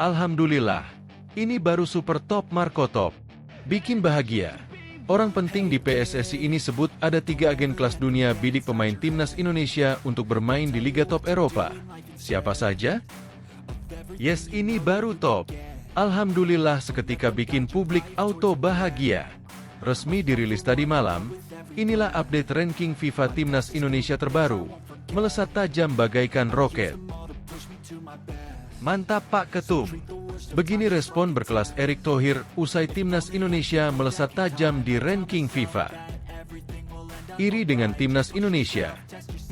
Alhamdulillah, ini baru super top Marco Top. Bikin bahagia. Orang penting di PSSI ini sebut ada 3 agen kelas dunia bidik pemain timnas Indonesia untuk bermain di Liga Top Eropa. Siapa saja? Yes, ini baru top. Alhamdulillah seketika bikin publik auto bahagia. Resmi dirilis tadi malam, inilah update ranking FIFA Timnas Indonesia terbaru, melesat tajam bagaikan roket. Mantap Pak Ketum. Begini respon berkelas Erick Thohir usai Timnas Indonesia melesat tajam di ranking FIFA. Iri dengan Timnas Indonesia,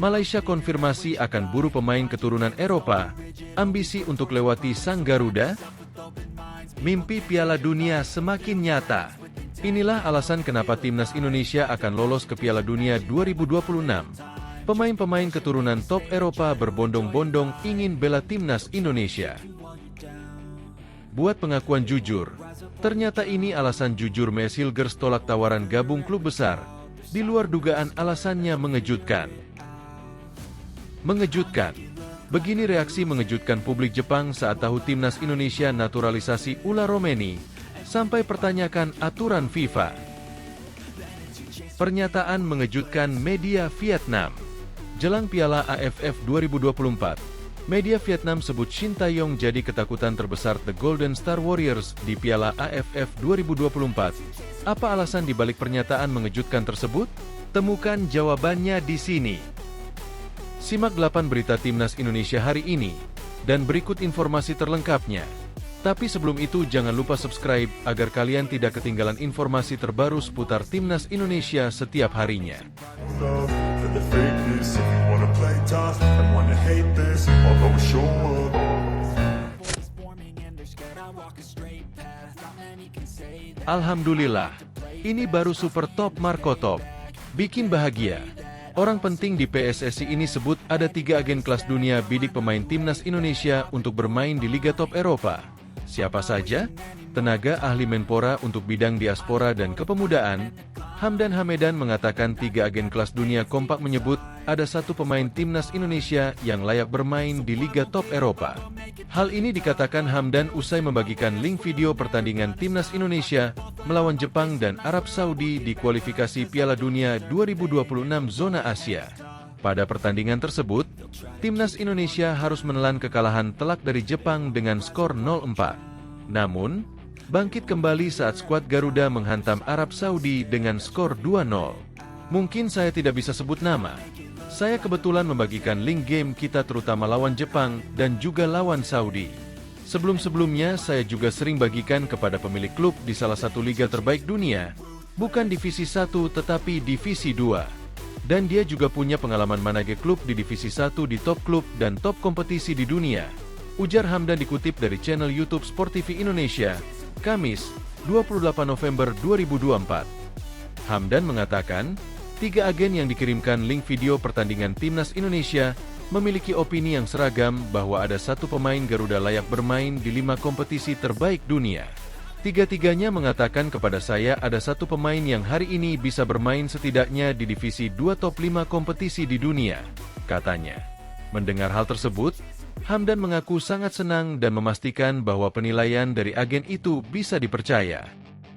Malaysia konfirmasi akan buru pemain keturunan Eropa, ambisi untuk lewati sang Garuda. Mimpi Piala Dunia semakin nyata. Inilah alasan kenapa Timnas Indonesia akan lolos ke Piala Dunia 2026. Pemain-pemain keturunan top Eropa berbondong-bondong ingin bela Timnas Indonesia. Buat pengakuan jujur, ternyata ini alasan jujur Mes Hilgers tolak tawaran gabung klub besar. Di luar dugaan alasannya mengejutkan. Mengejutkan. Begini reaksi mengejutkan publik Jepang saat tahu Timnas Indonesia naturalisasi Ula Romeni, sampai pertanyakan aturan FIFA. Pernyataan mengejutkan media Vietnam. Jelang Piala AFF 2024, media Vietnam sebut Shin Tae-yong jadi ketakutan terbesar The Golden Star Warriors di Piala AFF 2024. Apa alasan dibalik pernyataan mengejutkan tersebut? Temukan jawabannya di sini. Simak 8 berita Timnas Indonesia hari ini, dan berikut informasi terlengkapnya. Tapi sebelum itu jangan lupa subscribe agar kalian tidak ketinggalan informasi terbaru seputar Timnas Indonesia setiap harinya. Alhamdulillah, ini baru super top Marco Top. Bikin bahagia. Orang penting di PSSI ini sebut ada 3 agen kelas dunia bidik pemain Timnas Indonesia untuk bermain di Liga Top Eropa. Siapa saja? Tenaga ahli Menpora untuk bidang diaspora dan kepemudaan, Hamdan Hamedan mengatakan 3 agen kelas dunia kompak menyebut ada 1 pemain Timnas Indonesia yang layak bermain di Liga Top Eropa. Hal ini dikatakan Hamdan usai membagikan link video pertandingan Timnas Indonesia melawan Jepang dan Arab Saudi di kualifikasi Piala Dunia 2026 zona Asia. Pada pertandingan tersebut, Timnas Indonesia harus menelan kekalahan telak dari Jepang dengan skor 0-4. Namun, bangkit kembali saat skuad Garuda menghantam Arab Saudi dengan skor 2-0. Mungkin saya tidak bisa sebut nama. Saya kebetulan membagikan link game kita terutama lawan Jepang dan juga lawan Saudi. Sebelum-sebelumnya saya juga sering bagikan kepada pemilik klub di salah satu liga terbaik dunia, bukan divisi 1 tetapi divisi 2. Dan dia juga punya pengalaman manage klub di divisi 1 di top klub dan top kompetisi di dunia. Ujar Hamdan dikutip dari channel YouTube Sport TV Indonesia, Kamis, 28 November 2024. Hamdan mengatakan, 3 agen yang dikirimkan link video pertandingan Timnas Indonesia memiliki opini yang seragam bahwa ada 1 pemain Garuda layak bermain di 5 kompetisi terbaik dunia. Tiga-tiganya mengatakan kepada saya ada 1 pemain yang hari ini bisa bermain setidaknya di divisi 2 top 5 kompetisi di dunia, katanya. Mendengar hal tersebut, Hamdan mengaku sangat senang dan memastikan bahwa penilaian dari agen itu bisa dipercaya.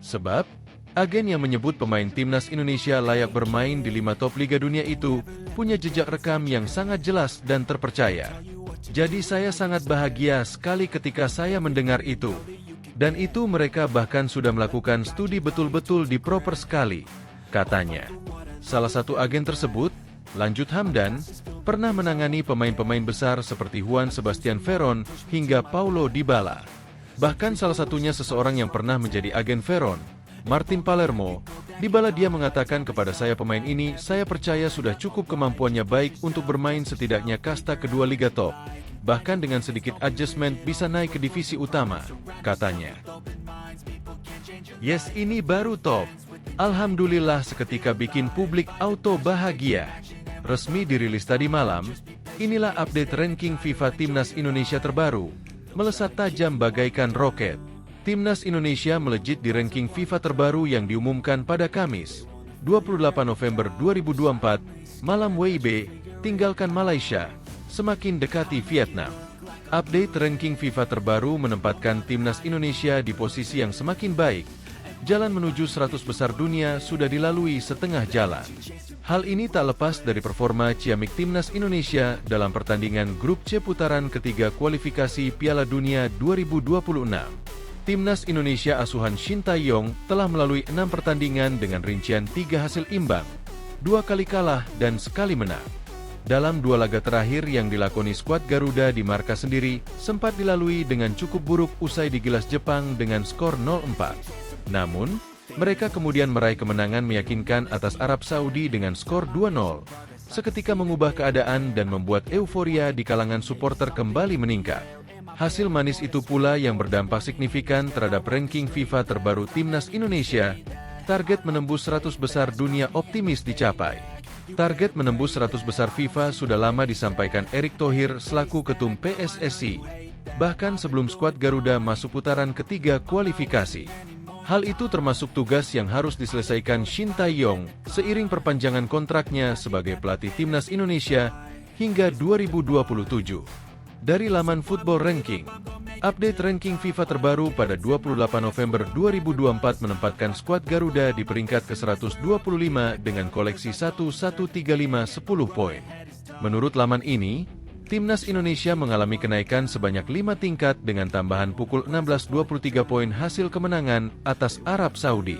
Sebab, agen yang menyebut pemain Timnas Indonesia layak bermain di 5 top liga dunia itu punya jejak rekam yang sangat jelas dan terpercaya. Jadi saya sangat bahagia sekali ketika saya mendengar itu. Dan itu mereka bahkan sudah melakukan studi betul-betul di proper sekali, katanya. Salah satu agen tersebut, lanjut Hamdan, pernah menangani pemain-pemain besar seperti Juan Sebastian Veron hingga Paulo Dybala. Bahkan salah satunya seseorang yang pernah menjadi agen Veron, Martin Palermo. Dybala dia mengatakan kepada saya pemain ini, saya percaya sudah cukup kemampuannya baik untuk bermain setidaknya kasta kedua Liga Top. Bahkan dengan sedikit adjustment bisa naik ke divisi utama, katanya. Yes, ini baru top. Alhamdulillah seketika bikin publik auto bahagia. Resmi dirilis tadi malam, inilah update ranking FIFA Timnas Indonesia terbaru, melesat tajam bagaikan roket. Timnas Indonesia melejit di ranking FIFA terbaru yang diumumkan pada Kamis, 28 November 2024, malam WIB, tinggalkan Malaysia, semakin dekati Vietnam. Update ranking FIFA terbaru menempatkan timnas Indonesia di posisi yang semakin baik. Jalan menuju 100 besar dunia sudah dilalui setengah jalan. Hal ini tak lepas dari performa ciamik timnas Indonesia dalam pertandingan grup C putaran ketiga kualifikasi Piala Dunia 2026. Timnas Indonesia asuhan Shin Tae-yong telah melalui 6 pertandingan dengan rincian 3 hasil imbang, 2 kali kalah dan sekali menang. Dalam 2 laga terakhir yang dilakoni skuad Garuda di markas sendiri, sempat dilalui dengan cukup buruk usai digilas Jepang dengan skor 0-4. Namun, mereka kemudian meraih kemenangan meyakinkan atas Arab Saudi dengan skor 2-0. Seketika mengubah keadaan dan membuat euforia di kalangan supporter kembali meningkat. Hasil manis itu pula yang berdampak signifikan terhadap ranking FIFA terbaru timnas Indonesia. Target menembus 100 besar dunia optimis dicapai. Target menembus 100 besar FIFA sudah lama disampaikan Erick Thohir selaku ketum PSSI, bahkan sebelum skuad Garuda masuk putaran ketiga kualifikasi. Hal itu termasuk tugas yang harus diselesaikan Shin Tae-yong seiring perpanjangan kontraknya sebagai pelatih timnas Indonesia hingga 2027. Dari laman Football Ranking, update ranking FIFA terbaru pada 28 November 2024 menempatkan skuad Garuda di peringkat ke-125 dengan koleksi 1135 10 poin. Menurut laman ini, timnas Indonesia mengalami kenaikan sebanyak 5 tingkat dengan tambahan pukul 16.23 poin hasil kemenangan atas Arab Saudi.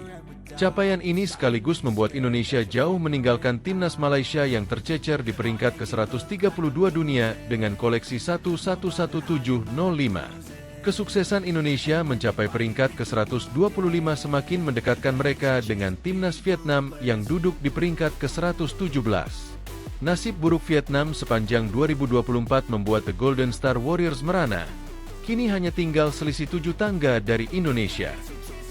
Capaian ini sekaligus membuat Indonesia jauh meninggalkan timnas Malaysia yang tercecer di peringkat ke-132 dunia dengan koleksi 11705. Kesuksesan Indonesia mencapai peringkat ke-125 semakin mendekatkan mereka dengan timnas Vietnam yang duduk di peringkat ke-117. Nasib buruk Vietnam sepanjang 2024 membuat The Golden Star Warriors merana. Kini hanya tinggal selisih 7 tangga dari Indonesia.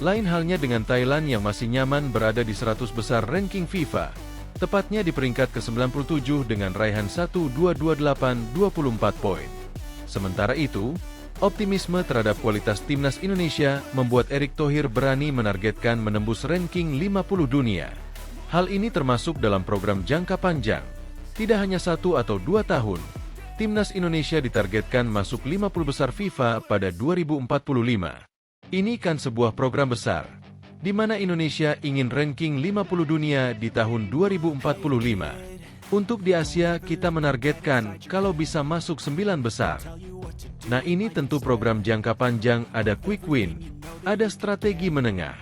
Lain halnya dengan Thailand yang masih nyaman berada di 100 besar ranking FIFA, tepatnya di peringkat ke-97 dengan raihan 1228 24 poin. Sementara itu, optimisme terhadap kualitas timnas Indonesia membuat Erick Thohir berani menargetkan menembus ranking 50 dunia. Hal ini termasuk dalam program jangka panjang. Tidak hanya 1 atau 2 tahun, timnas Indonesia ditargetkan masuk 50 besar FIFA pada 2045. Ini kan sebuah program besar, di mana Indonesia ingin ranking 50 dunia di tahun 2045. Untuk di Asia, kita menargetkan kalau bisa masuk 9 besar. Nah, ini tentu program jangka panjang, ada quick win, ada strategi menengah.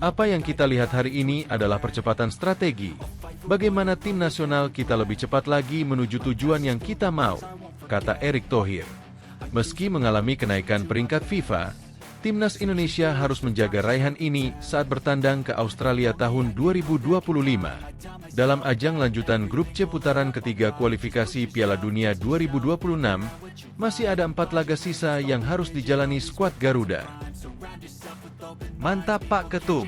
Apa yang kita lihat hari ini adalah percepatan strategi. Bagaimana tim nasional kita lebih cepat lagi menuju tujuan yang kita mau, kata Erick Thohir. Meski mengalami kenaikan peringkat FIFA, timnas Indonesia harus menjaga raihan ini saat bertandang ke Australia tahun 2025. Dalam ajang lanjutan grup C putaran ketiga kualifikasi Piala Dunia 2026, masih ada 4 laga sisa yang harus dijalani skuad Garuda. Mantap Pak Ketum.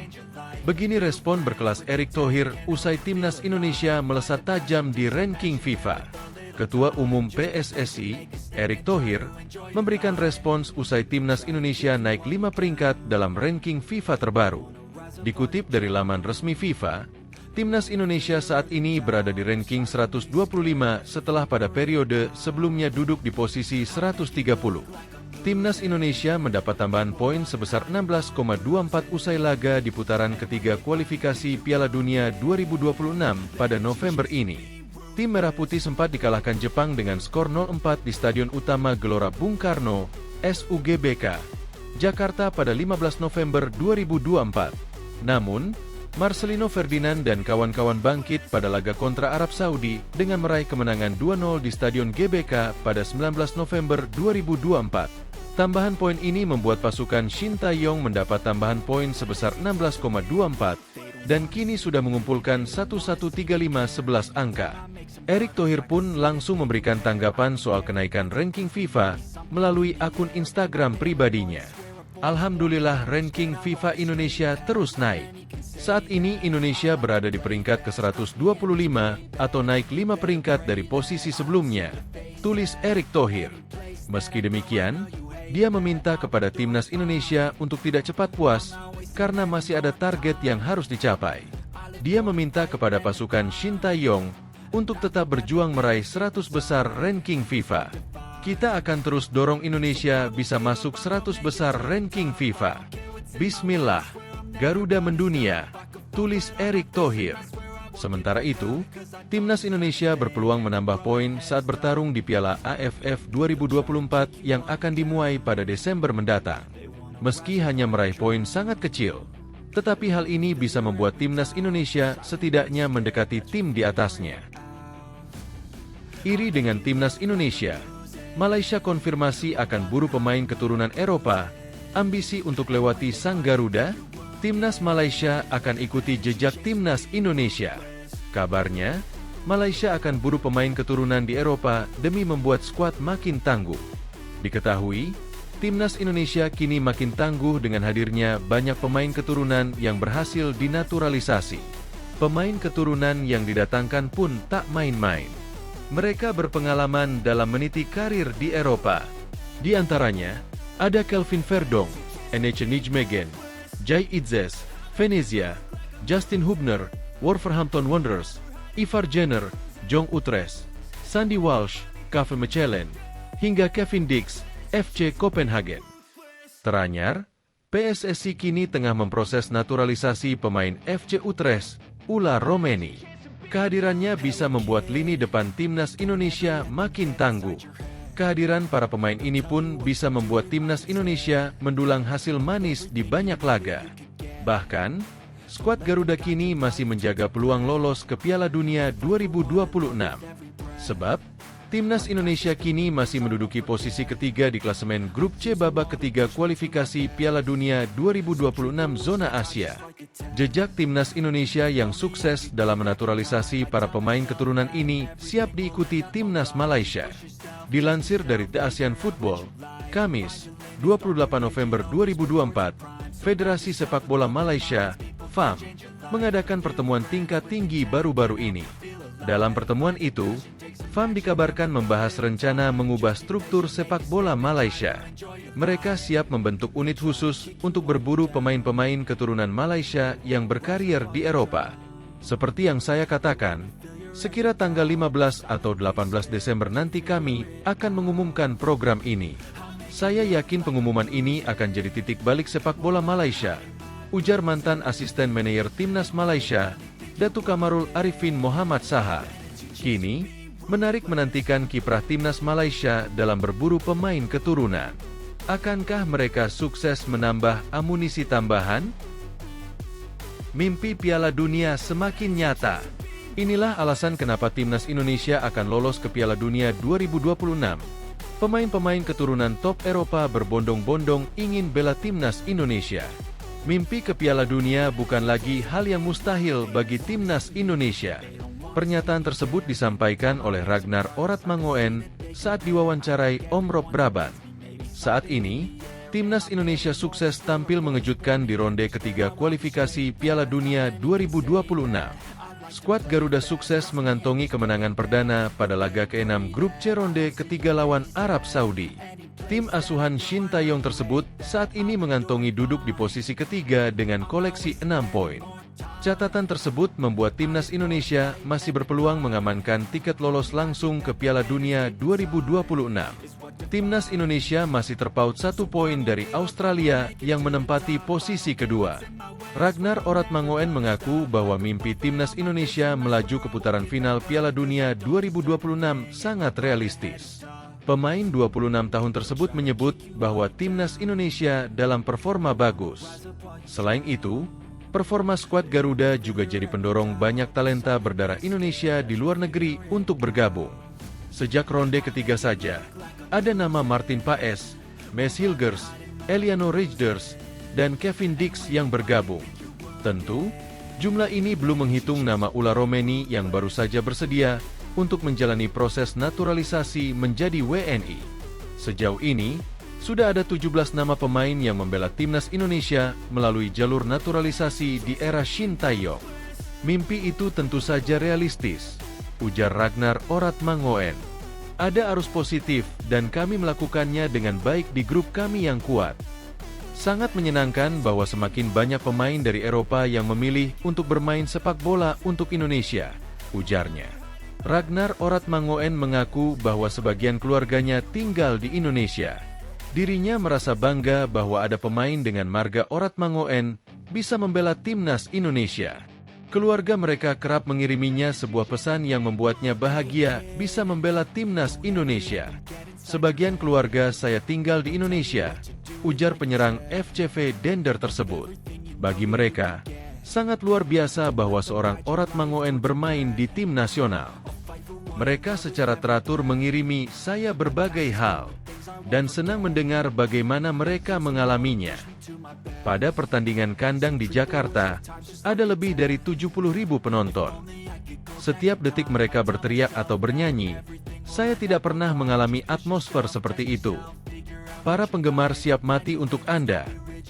Begini respon berkelas Erick Thohir usai timnas Indonesia melesat tajam di ranking FIFA. Ketua Umum PSSI, Erick Thohir, memberikan respons usai timnas Indonesia naik 5 peringkat dalam ranking FIFA terbaru. Dikutip dari laman resmi FIFA, timnas Indonesia saat ini berada di ranking 125 setelah pada periode sebelumnya duduk di posisi 130. Timnas Indonesia mendapat tambahan poin sebesar 16,24 usai laga di putaran ketiga kualifikasi Piala Dunia 2026 pada November ini. Tim Merah Putih sempat dikalahkan Jepang dengan skor 0-4 di Stadion Utama Gelora Bung Karno, SUGBK, Jakarta pada 15 November 2024. Namun, Marcelino Ferdinand dan kawan-kawan bangkit pada laga kontra Arab Saudi dengan meraih kemenangan 2-0 di Stadion GBK pada 19 November 2024. Tambahan poin ini membuat pasukan Shin Tae-yong mendapat tambahan poin sebesar 16,24 dan kini sudah mengumpulkan 1135 angka. Erick Thohir pun langsung memberikan tanggapan soal kenaikan ranking FIFA melalui akun Instagram pribadinya. Alhamdulillah ranking FIFA Indonesia terus naik. Saat ini Indonesia berada di peringkat ke-125 atau naik 5 peringkat dari posisi sebelumnya, tulis Erick Thohir. Meski demikian, dia meminta kepada timnas Indonesia untuk tidak cepat puas karena masih ada target yang harus dicapai. Dia meminta kepada pasukan Shin Tae-yong untuk tetap berjuang meraih 100 besar ranking FIFA. Kita akan terus dorong Indonesia bisa masuk 100 besar ranking FIFA. Bismillah, Garuda mendunia, tulis Erick Thohir. Sementara itu, Timnas Indonesia berpeluang menambah poin saat bertarung di Piala AFF 2024 yang akan dimulai pada Desember mendatang. Meski hanya meraih poin sangat kecil, tetapi hal ini bisa membuat Timnas Indonesia setidaknya mendekati tim di atasnya. Iri dengan Timnas Indonesia, Malaysia konfirmasi akan buru pemain keturunan Eropa. Ambisi untuk lewati sang Garuda, Timnas Malaysia akan ikuti jejak Timnas Indonesia. Kabarnya, Malaysia akan buru pemain keturunan di Eropa demi membuat skuad makin tangguh. Diketahui, Timnas Indonesia kini makin tangguh dengan hadirnya banyak pemain keturunan yang berhasil dinaturalisasi. Pemain keturunan yang didatangkan pun tak main-main. Mereka berpengalaman dalam meniti karir di Eropa. Di antaranya, ada Kelvin Verdong, Eniche Nijmegen, Jai Itzes, Venezia, Justin Hubner, Wolverhampton Wanderers, Ivar Jenner, Jong Utrecht, Sandy Walsh, KV Mechelen, hingga Kevin Dix, FC Copenhagen. Teranyar, PSSI kini tengah memproses naturalisasi pemain FC Utrecht, Ula Romeni. Kehadirannya bisa membuat lini depan Timnas Indonesia makin tangguh. Kehadiran para pemain ini pun bisa membuat Timnas Indonesia mendulang hasil manis di banyak laga. Bahkan, skuad Garuda kini masih menjaga peluang lolos ke Piala Dunia 2026. Sebab, Timnas Indonesia kini masih menduduki posisi ketiga di klasemen Grup C babak ketiga kualifikasi Piala Dunia 2026 zona Asia. Jejak Timnas Indonesia yang sukses dalam menaturalisasi para pemain keturunan ini siap diikuti Timnas Malaysia. Dilansir dari The Asian Football, Kamis, 28 November 2024, Federasi Sepak Bola Malaysia, FAM, mengadakan pertemuan tingkat tinggi baru-baru ini. Dalam pertemuan itu, FAM dikabarkan membahas rencana mengubah struktur sepak bola Malaysia. Mereka siap membentuk unit khusus untuk berburu pemain-pemain keturunan Malaysia yang berkarier di Eropa. Seperti yang saya katakan, sekira tanggal 15 atau 18 Desember nanti kami akan mengumumkan program ini. Saya yakin pengumuman ini akan jadi titik balik sepak bola Malaysia, ujar mantan asisten manajer Timnas Malaysia, Datuk Kamarul Arifin Muhammad Saha. Kini, menarik menantikan kiprah Timnas Malaysia dalam berburu pemain keturunan. Akankah mereka sukses menambah amunisi tambahan? Mimpi Piala Dunia semakin nyata. Inilah alasan kenapa Timnas Indonesia akan lolos ke Piala Dunia 2026. Pemain-pemain keturunan top Eropa berbondong-bondong ingin bela Timnas Indonesia. Mimpi ke Piala Dunia bukan lagi hal yang mustahil bagi Timnas Indonesia. Pernyataan tersebut disampaikan oleh Ragnar Oratmangoen saat diwawancarai Om Rob Brabant. Saat ini, Timnas Indonesia sukses tampil mengejutkan di ronde ketiga kualifikasi Piala Dunia 2026. Skuad Garuda sukses mengantongi kemenangan perdana pada laga ke-6 Grup C ronde ketiga lawan Arab Saudi. Tim asuhan Shin Taeyong tersebut saat ini mengantongi duduk di posisi ketiga dengan koleksi 6 poin. Catatan tersebut membuat Timnas Indonesia masih berpeluang mengamankan tiket lolos langsung ke Piala Dunia 2026. Timnas Indonesia masih terpaut 1 poin dari Australia yang menempati posisi kedua. Ragnar Oratmangoen mengaku bahwa mimpi Timnas Indonesia melaju ke putaran final Piala Dunia 2026 sangat realistis. Pemain 26 tahun tersebut menyebut bahwa Timnas Indonesia dalam performa bagus. Selain itu, performa skuad Garuda juga jadi pendorong banyak talenta berdarah Indonesia di luar negeri untuk bergabung. Sejak ronde ketiga saja, ada nama Martin Paes, Mes Hilgers, Eliano Rejders, dan Kevin Dix yang bergabung. Tentu, jumlah ini belum menghitung nama Ula Romeni yang baru saja bersedia untuk menjalani proses naturalisasi menjadi WNI. Sejauh ini, sudah ada 17 nama pemain yang membela Timnas Indonesia melalui jalur naturalisasi di era Shin Taeyong. Mimpi itu tentu saja realistis, ujar Ragnar Oratmangoen. Ada arus positif dan kami melakukannya dengan baik di grup kami yang kuat. Sangat menyenangkan bahwa semakin banyak pemain dari Eropa yang memilih untuk bermain sepak bola untuk Indonesia, ujarnya. Ragnar Oratmangoen mengaku bahwa sebagian keluarganya tinggal di Indonesia. Dirinya merasa bangga bahwa ada pemain dengan marga Oratmangoen bisa membela timnas Indonesia. Keluarga mereka kerap mengiriminya sebuah pesan yang membuatnya bahagia bisa membela timnas Indonesia. Sebagian keluarga saya tinggal di Indonesia, ujar penyerang FCV Dender tersebut. Bagi mereka, sangat luar biasa bahwa seorang Oratmangoen bermain di tim nasional. Mereka secara teratur mengirimi saya berbagai hal, dan senang mendengar bagaimana mereka mengalaminya. Pada pertandingan kandang di Jakarta, ada lebih dari 70.000 penonton. Setiap detik mereka berteriak atau bernyanyi, saya tidak pernah mengalami atmosfer seperti itu. Para penggemar siap mati untuk Anda.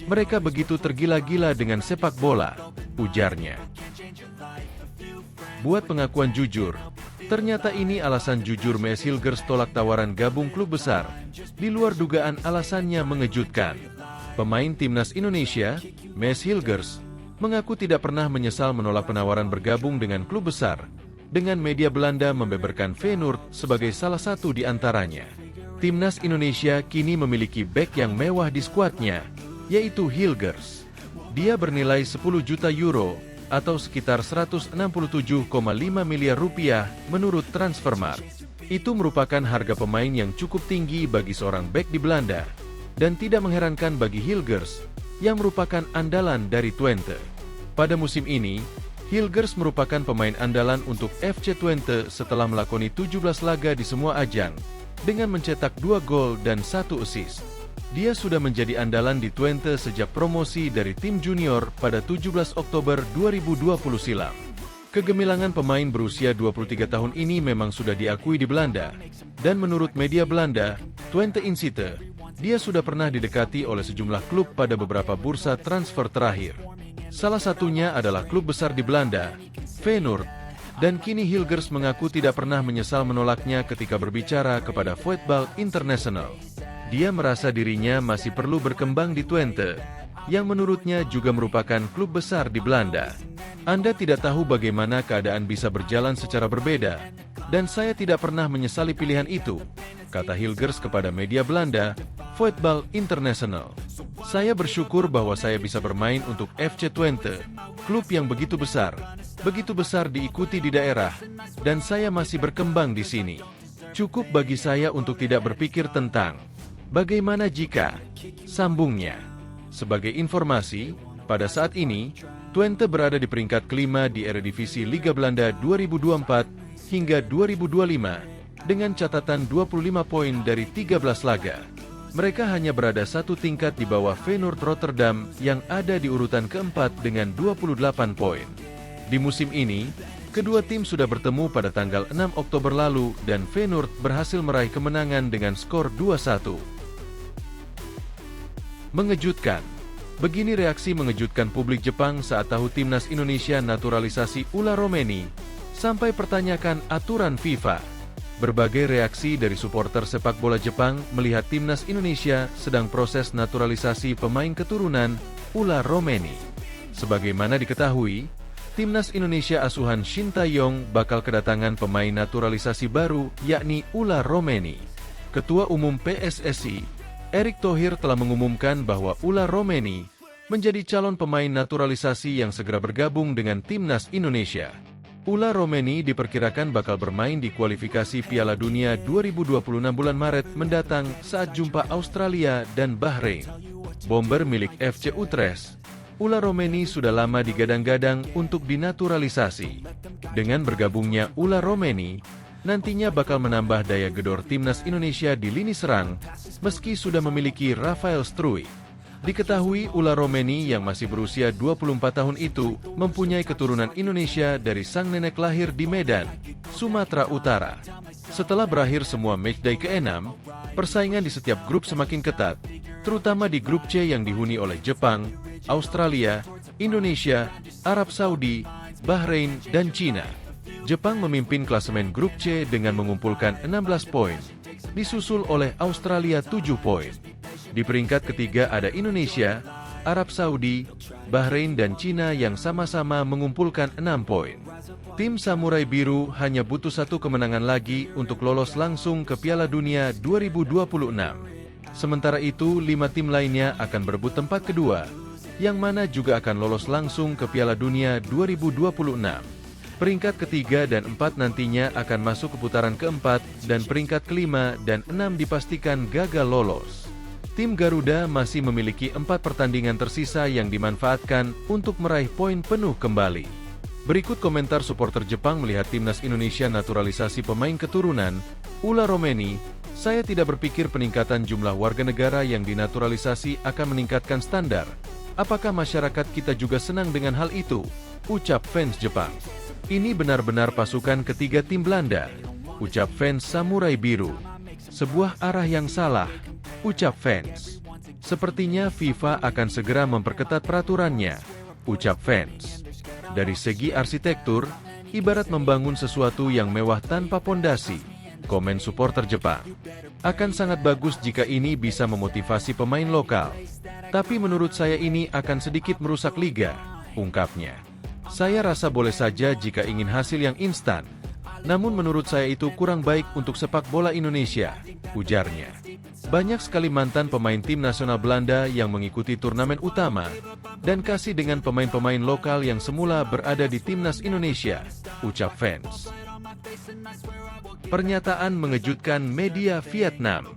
Mereka begitu tergila-gila dengan sepak bola, ujarnya. Buat pengakuan jujur, ternyata ini alasan jujur Maes Hilgers tolak tawaran gabung klub besar. Di luar dugaan alasannya mengejutkan. Pemain timnas Indonesia, Maes Hilgers, mengaku tidak pernah menyesal menolak penawaran bergabung dengan klub besar. Dengan media Belanda membeberkan Feyenoord sebagai salah satu di antaranya. Timnas Indonesia kini memiliki bek yang mewah di skuadnya, yaitu Hilgers. Dia bernilai 10 juta euro atau sekitar 167,5 miliar rupiah menurut Transfermarkt. Itu merupakan harga pemain yang cukup tinggi bagi seorang bek di Belanda, dan tidak mengherankan bagi Hilgers, yang merupakan andalan dari Twente. Pada musim ini, Hilgers merupakan pemain andalan untuk FC Twente setelah melakoni 17 laga di semua ajang, dengan mencetak 2 gol dan 1 assist. Dia sudah menjadi andalan di Twente sejak promosi dari tim junior pada 17 Oktober 2020 silam. Kegemilangan pemain berusia 23 tahun ini memang sudah diakui di Belanda, dan menurut media Belanda, Twente Insite, dia sudah pernah didekati oleh sejumlah klub pada beberapa bursa transfer terakhir. Salah satunya adalah klub besar di Belanda, Feyenoord, dan kini Hilgers mengaku tidak pernah menyesal menolaknya ketika berbicara kepada Voetbal International. Dia merasa dirinya masih perlu berkembang di Twente, yang menurutnya juga merupakan klub besar di Belanda. Anda tidak tahu bagaimana keadaan bisa berjalan secara berbeda, dan saya tidak pernah menyesali pilihan itu, kata Hilgers kepada media Belanda, Voetbal International. Saya bersyukur bahwa saya bisa bermain untuk FC Twente, klub yang begitu besar diikuti di daerah, dan saya masih berkembang di sini. Cukup bagi saya untuk tidak berpikir tentang bagaimana jika, sambungnya. Sebagai informasi, pada saat ini, Twente berada di peringkat kelima di Eredivisie Liga Belanda 2024 hingga 2025, dengan catatan 25 poin dari 13 laga. Mereka hanya berada satu tingkat di bawah Feyenoord Rotterdam yang ada di urutan keempat dengan 28 poin. Di musim ini, kedua tim sudah bertemu pada tanggal 6 Oktober lalu dan Feyenoord berhasil meraih kemenangan dengan skor 2-1. Mengejutkan. Begini reaksi mengejutkan publik Jepang saat tahu timnas Indonesia naturalisasi Ula Romeni, sampai pertanyakan aturan FIFA. Berbagai reaksi dari supporter sepak bola Jepang melihat timnas Indonesia sedang proses naturalisasi pemain keturunan Ula Romeni. Sebagaimana diketahui, timnas Indonesia asuhan Shin Tae-yong bakal kedatangan pemain naturalisasi baru yakni Ula Romeni. Ketua Umum PSSI, Erick Thohir telah mengumumkan bahwa Ula Romeni menjadi calon pemain naturalisasi yang segera bergabung dengan timnas Indonesia. Ula Romeni diperkirakan bakal bermain di kualifikasi Piala Dunia 2026 bulan Maret mendatang saat jumpa Australia dan Bahrain. Bomber milik FC Utrecht, Ula Romeni sudah lama digadang-gadang untuk dinaturalisasi. Dengan bergabungnya Ula Romeni, nantinya bakal menambah daya gedor timnas Indonesia di lini serang, meski sudah memiliki Rafael Struijk. Diketahui Ula Romeni yang masih berusia 24 tahun itu mempunyai keturunan Indonesia dari sang nenek lahir di Medan, Sumatera Utara. Setelah berakhir semua matchday ke-6, persaingan di setiap grup semakin ketat, terutama di grup C yang dihuni oleh Jepang, Australia, Indonesia, Arab Saudi, Bahrain, dan Cina. Jepang memimpin klasemen grup C dengan mengumpulkan 16 poin, disusul oleh Australia 7 poin. Di peringkat ketiga ada Indonesia Arab Saudi, Bahrain dan Cina yang sama-sama mengumpulkan 6 poin. Tim Samurai Biru hanya butuh satu kemenangan lagi untuk lolos langsung ke Piala Dunia 2026. Sementara itu, 5 tim lainnya akan berebut tempat kedua, yang mana juga akan lolos langsung ke Piala Dunia 2026. Peringkat ketiga dan 4 nantinya akan masuk ke putaran keempat, dan peringkat kelima dan 6 dipastikan gagal lolos. Tim Garuda masih memiliki 4 pertandingan tersisa yang dimanfaatkan untuk meraih poin penuh kembali. Berikut komentar supporter Jepang melihat timnas Indonesia naturalisasi pemain keturunan. Ula Romeni, saya tidak berpikir peningkatan jumlah warga negara yang dinaturalisasi akan meningkatkan standar. Apakah masyarakat kita juga senang dengan hal itu? Ucap fans Jepang. Ini benar-benar pasukan ketiga tim Belanda, ucap fans Samurai Biru. Sebuah arah yang salah, ucap fans. Sepertinya FIFA akan segera memperketat peraturannya, ucap fans. Dari segi arsitektur, ibarat membangun sesuatu yang mewah tanpa pondasi, komen supporter Jepang. Akan sangat bagus jika ini bisa memotivasi pemain lokal. Tapi menurut saya ini akan sedikit merusak liga, ungkapnya. Saya rasa boleh saja jika ingin hasil yang instan. Namun menurut saya itu kurang baik untuk sepak bola Indonesia, ujarnya. Banyak sekali mantan pemain tim nasional Belanda yang mengikuti turnamen utama dan kasih dengan pemain-pemain lokal yang semula berada di timnas Indonesia, ucap fans. Pernyataan mengejutkan media Vietnam.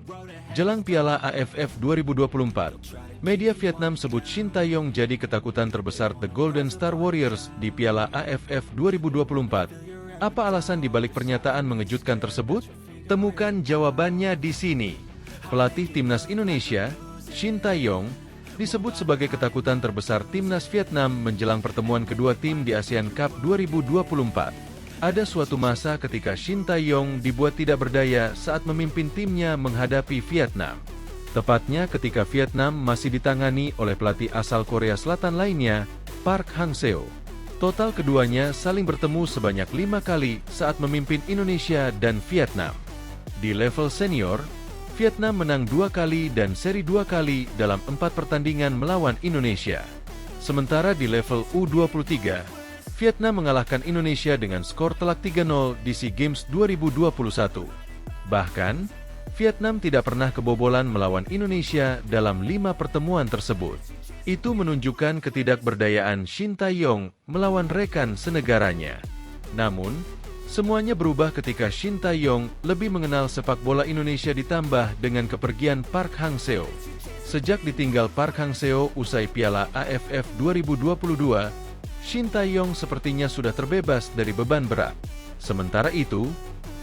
Jelang Piala AFF 2024, media Vietnam sebut Shin Tae-yong jadi ketakutan terbesar The Golden Star Warriors di Piala AFF 2024. Apa alasan dibalik pernyataan mengejutkan tersebut? Temukan jawabannya di sini. Pelatih timnas Indonesia, Shin Tae-yong, disebut sebagai ketakutan terbesar timnas Vietnam menjelang pertemuan kedua tim di ASEAN Cup 2024. Ada suatu masa ketika Shin Tae-yong dibuat tidak berdaya saat memimpin timnya menghadapi Vietnam. Tepatnya ketika Vietnam masih ditangani oleh pelatih asal Korea Selatan lainnya, Park Hang-seo. Total keduanya saling bertemu sebanyak 5 kali saat memimpin Indonesia dan Vietnam. Di level senior, Vietnam menang 2 kali dan seri 2 kali dalam 4 pertandingan melawan Indonesia. Sementara di level U23, Vietnam mengalahkan Indonesia dengan skor telak 3-0 di SEA Games 2021. Bahkan, Vietnam tidak pernah kebobolan melawan Indonesia dalam 5 pertemuan tersebut. Itu menunjukkan ketidakberdayaan Shin Tae-yong melawan rekan senegaranya. Namun, semuanya berubah ketika Shin Tae-yong lebih mengenal sepak bola Indonesia ditambah dengan kepergian Park Hang-seo. Sejak ditinggal Park Hang-seo usai Piala AFF 2022, Shin Tae-yong sepertinya sudah terbebas dari beban berat. Sementara itu,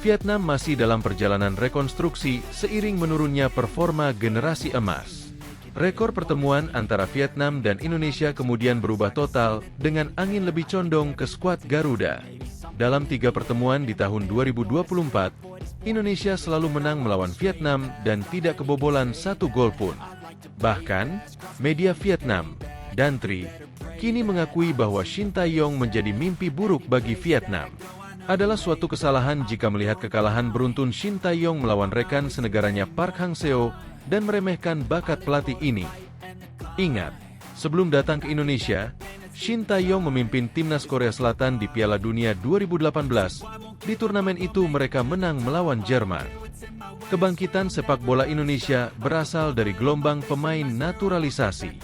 Vietnam masih dalam perjalanan rekonstruksi seiring menurunnya performa generasi emas. Rekor pertemuan antara Vietnam dan Indonesia kemudian berubah total dengan angin lebih condong ke skuad Garuda. Dalam 3 pertemuan di tahun 2024, Indonesia selalu menang melawan Vietnam dan tidak kebobolan 1 gol pun. Bahkan, media Vietnam, Dantri, kini mengakui bahwa Shin Tae-yong menjadi mimpi buruk bagi Vietnam. Adalah suatu kesalahan jika melihat kekalahan beruntun Shin Tae-yong melawan rekan senegaranya Park Hang-seo dan meremehkan bakat pelatih ini. Ingat, sebelum datang ke Indonesia, Shin Tae-yong memimpin timnas Korea Selatan di Piala Dunia 2018. Di turnamen itu mereka menang melawan Jerman. Kebangkitan sepak bola Indonesia berasal dari gelombang pemain naturalisasi.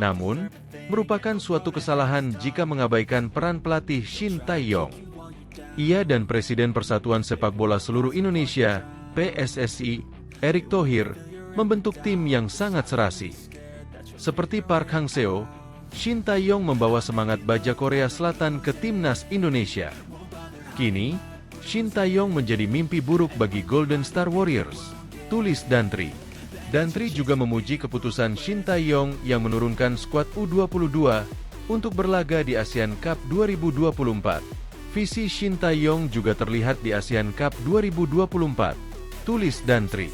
Namun, merupakan suatu kesalahan jika mengabaikan peran pelatih Shin Tae-yong. Ia dan Presiden Persatuan Sepak Bola Seluruh Indonesia, PSSI, Erick Thohir, membentuk tim yang sangat serasi. Seperti Park Hang-seo, Shin Tae-yong membawa semangat baja Korea Selatan ke timnas Indonesia. Kini, Shin Tae-yong menjadi mimpi buruk bagi Golden Star Warriors, tulis Dantri. Dantri juga memuji keputusan Shin Tae-yong yang menurunkan skuad U22 untuk berlaga di ASEAN Cup 2024. Visi Shin Tae-yong juga terlihat di ASEAN Cup 2024, tulis Dantri.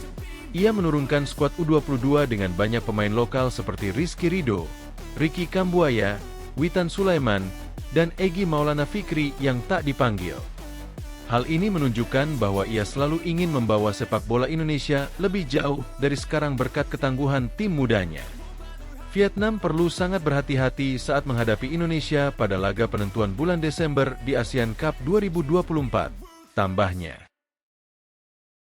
Ia menurunkan skuad U22 dengan banyak pemain lokal seperti Rizky Ridho, Ricky Kambuaya, Witan Sulaiman, dan Egy Maulana Fikri yang tak dipanggil. Hal ini menunjukkan bahwa ia selalu ingin membawa sepak bola Indonesia lebih jauh dari sekarang berkat ketangguhan tim mudanya. Vietnam perlu sangat berhati-hati saat menghadapi Indonesia pada laga penentuan bulan Desember di ASEAN Cup 2024, tambahnya.